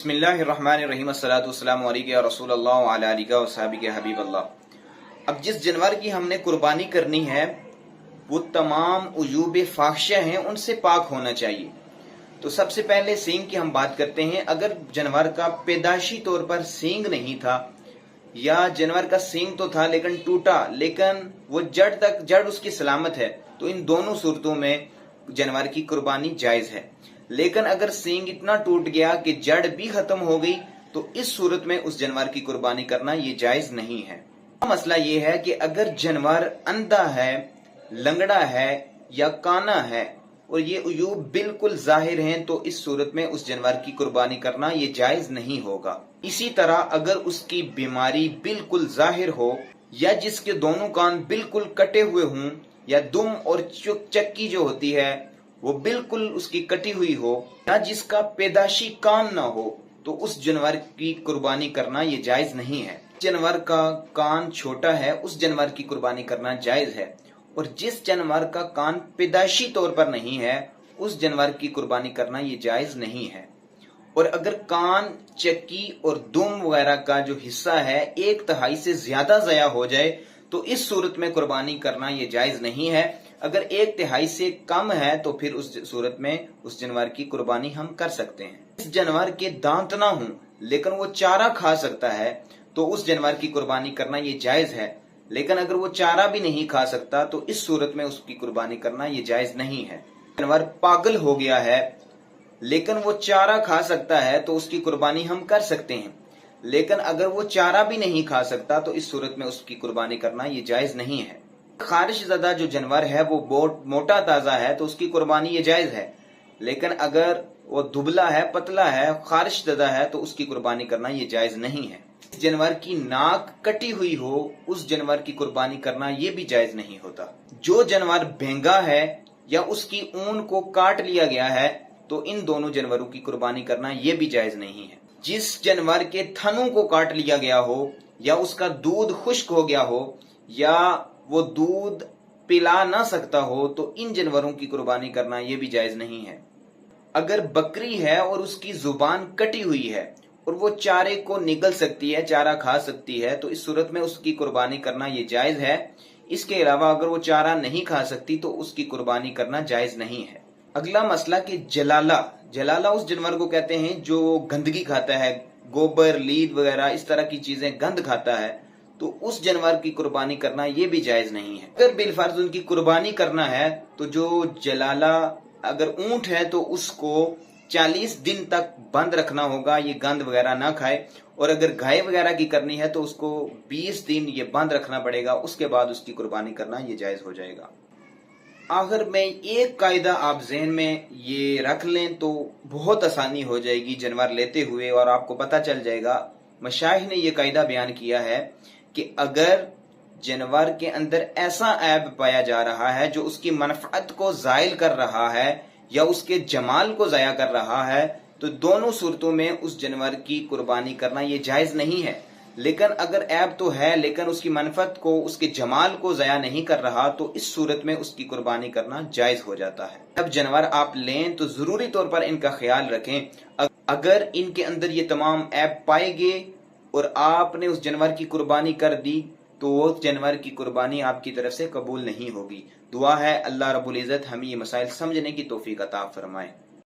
बिस्मिल्लाहिर्रहमानिर्रहीम अस्सलातु वस्सलामु अलैका या रसूल अल्लाह व अला आलिका व सहाबिका या हबीब अल्लाह। अब जिस जानवर की हमने कुर्बानी करनी है वो तमाम उजूब फाहिशा हैं, उनसे पाक होना चाहिए। तो सबसे पहले सींग की हम बात करते हैं। अगर जानवर का पैदाशी तौर पर सींग नहीं था या जानवर का सींग तो था लेकिन टूटा, लेकिन वो जड़ उसकी सलामत है, तो इन दोनों सूरतों में जानवर की कुर्बानी जायज है। लेकिन अगर सींग इतना टूट गया कि जड़ भी खत्म हो गई, तो इस सूरत में उस जानवर की कुर्बानी करना ये जायज नहीं है। मसला ये है कि अगर जानवर अंधा है, लंगड़ा है या काना है और ये उयूब बिल्कुल जाहिर हैं, तो इस सूरत में उस जानवर की कुर्बानी करना ये जायज नहीं होगा। इसी तरह अगर उसकी बीमारी बिल्कुल जाहिर हो या जिसके दोनों कान बिल्कुल कटे हुए हों या दुम और चक्की जो होती है वो बिल्कुल उसकी कटी हुई हो या जिसका पैदाशी कान ना हो, तो उस जानवर की कुर्बानी करना ये जायज नहीं है। जानवर का कान छोटा है उस जानवर की कुर्बानी करना जायज है, और जिस जानवर का कान पैदाशी तौर पर नहीं है उस जानवर की कुर्बानी करना ये जायज नहीं है। और अगर कान, चक्की और दुम वगैरह का जो हिस्सा है 1/3 से ज्यादा ज़ाया हो जाए, तो इस सूरत में कुर्बानी करना ये जायज नहीं है। अगर 1/3 से कम है तो फिर उस सूरत में उस जानवर की कुर्बानी हम कर सकते हैं। इस जानवर के दांत ना हो लेकिन वो चारा खा सकता है, तो उस जानवर की कुर्बानी करना ये जायज है। लेकिन अगर वो चारा भी नहीं खा सकता तो इस सूरत में उसकी कुर्बानी करना ये जायज नहीं है। जानवर पागल हो गया है लेकिन वो चारा खा सकता है, तो उसकी कुर्बानी हम कर सकते हैं। लेकिन अगर वो चारा भी नहीं खा सकता तो इस सूरत में उसकी कुर्बानी करना ये जायज नहीं है। खारिश ज़दा जो जानवर है वो बहुत मोटा ताज़ा है तो उसकी कुर्बानी ये जायज है। लेकिन अगर वो दुबला है, पतला है, खारिश ज़दा है, तो उसकी कुर्बानी करना ये जायज नहीं है। इस जानवर की नाक कटी हुई हो उस जानवर की कुर्बानी करना ये भी जायज नहीं होता। जो जानवर भेंगा है या उसकी ऊन को काट लिया गया है, तो इन दोनों जानवरों की कुर्बानी करना ये भी जायज नहीं है। जिस जानवर के थनों को काट लिया गया हो या उसका दूध खुश्क हो गया हो या वो दूध पिला ना सकता हो, तो इन जानवरों की कुर्बानी करना ये भी जायज नहीं है। अगर बकरी है और उसकी जुबान कटी हुई है और वो चारे को निगल सकती है, चारा खा सकती है, तो इस सूरत में उसकी कुर्बानी करना ये जायज है। इसके अलावा अगर वो चारा नहीं खा सकती तो उसकी कुर्बानी करना जायज नहीं है। अगला मसला कि जलाला उस जानवर को कहते हैं जो गंदगी खाता है, गोबर, लीद वगैरह इस तरह की चीजें गंद खाता है, तो उस जानवर की कुर्बानी करना ये भी जायज नहीं है। अगर बिलफर्ज उनकी कुर्बानी करना है तो जो जलाला अगर ऊंट है तो उसको 40 दिन तक बंद रखना होगा, ये गंद वगैरह ना खाए। और अगर गाय वगैरह की करनी है तो उसको 20 दिन ये बंद रखना पड़ेगा, उसके बाद उसकी कुर्बानी करना ये जायज हो जाएगा। आखिर में एक कायदा आप जहन में ये रख लें तो बहुत आसानी हो जाएगी जानवर लेते हुए, और आपको पता चल जाएगा। मशाइख ने ये कायदा बयान किया है कि अगर जानवर के अंदर ऐसा ऐब पाया जा रहा है जो उसकी मनफअत को जायल कर रहा है या उसके जमाल को ज़ाया कर रहा है, तो दोनों सूरतों में उस जानवर की कुर्बानी करना ये जायज नहीं है। लेकिन अगर ऐब तो है लेकिन उसकी मनफत को, उसके जमाल को ज़ाया नहीं कर रहा, तो इस सूरत में उसकी कुर्बानी करना जायज हो जाता है। जब जानवर आप लें तो जरूरी तौर पर इनका ख्याल रखें। अगर इनके अंदर ये तमाम ऐब पाए गए और आपने उस जानवर की कुर्बानी कर दी, तो वो जानवर की कुर्बानी आपकी तरफ से कबूल नहीं होगी। दुआ है अल्लाह रब्बुल इज़्ज़त हमें ये मसाइल समझने की तौफीक अता फरमाए।